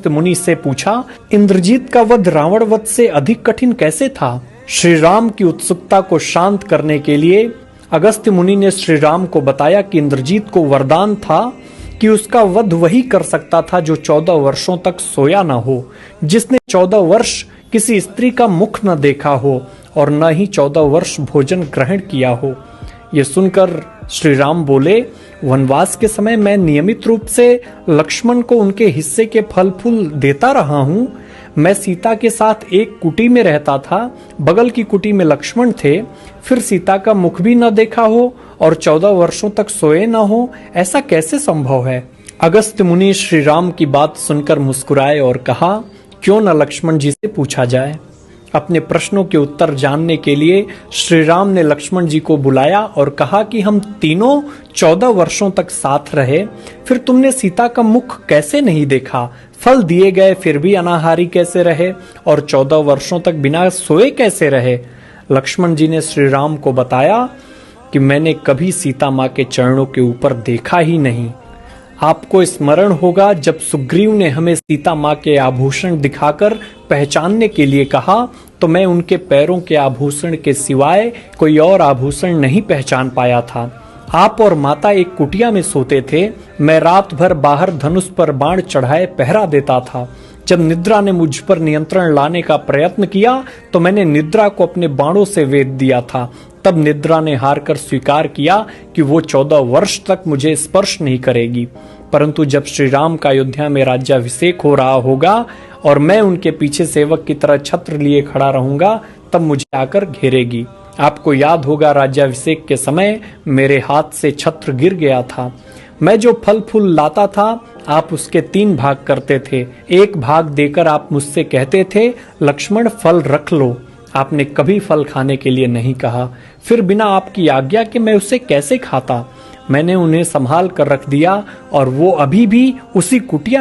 मुनि से पूछा, इंद्रजीत का वध रावण वध से अधिक कठिन कैसे था? श्री राम की उत्सुकता को शांत करने के लिए अगस्त्य मुनि ने श्री राम को बताया कि इंद्रजीत को वरदान था कि उसका वध वही कर सकता था जो 14 वर्षों तक सोया न हो, जिसने 14 वर्ष किसी स्त्री का मुख न देखा हो और न ही 14 वर्ष भोजन ग्रहण किया हो। ये सुनकर श्री राम बोले, वनवास के समय मैं नियमित रूप से लक्ष्मण को उनके हिस्से के फल फूल देता रहा हूँ। मैं सीता के साथ एक कुटी में रहता था, बगल की कुटी में लक्ष्मण थे, फिर सीता का मुख भी न देखा हो और 14 वर्षों तक सोए न हो, ऐसा कैसे संभव है? अगस्त्य मुनि श्री राम की बात सुनकर मुस्कुराए और कहा, क्यों न लक्ष्मण जी से पूछा जाए। अपने प्रश्नों के उत्तर जानने के लिए श्री राम ने लक्ष्मण जी को बुलाया और कहा कि हम तीनों 14 वर्षों तक साथ रहे, फिर तुमने सीता का मुख कैसे नहीं देखा? फल दिए गए फिर भी अनाहारी कैसे रहे और 14 वर्षों तक बिना सोए कैसे रहे? लक्ष्मण जी ने श्री राम को बताया कि मैंने कभी सीता माँ के चरणों के ऊपर देखा ही नहीं। आपको स्मरण होगा जब सुग्रीव ने हमें सीता माँ के आभूषण दिखाकर पहचानने के लिए कहा तो मैं उनके पैरों के आभूषण के सिवाय कोई और आभूषण नहीं पहचान पाया था। आप और माता एक कुटिया में सोते थे, मैं रात भर बाहर धनुष पर बाण चढ़ाए पहरा देता था। जब निद्रा ने मुझ पर नियंत्रण लाने का प्रयत्न किया तो मैंने निद्रा को अपने बाणों से वेध दिया था। तब निद्रा ने हार कर स्वीकार किया कि वो 14 वर्ष तक मुझे स्पर्श नहीं करेगी। परंतु जब श्री राम का अयोध्या में राज्याभिषेक हो रहा होगा और मैं उनके पीछे सेवक की तरह छत्र लिए खड़ा रहूंगा, तब मुझे आकर घेरेगी। आपको याद होगा राज्याभिषेक के समय मेरे हाथ से छत्र गिर गया था। मैं जो फल फूल लाता था आप उसके 3 भाग करते थे। एक भाग देकर आप मुझसे कहते थे, लक्ष्मण फल रख लो। आपने कभी फल खाने के लिए नहीं कहा। फिर बिना आपकी आज्ञा के मैं उसे कैसे खाता? मैंने उन्हें संभाल कर रख दिया और वो अभी भी उसी कुटिया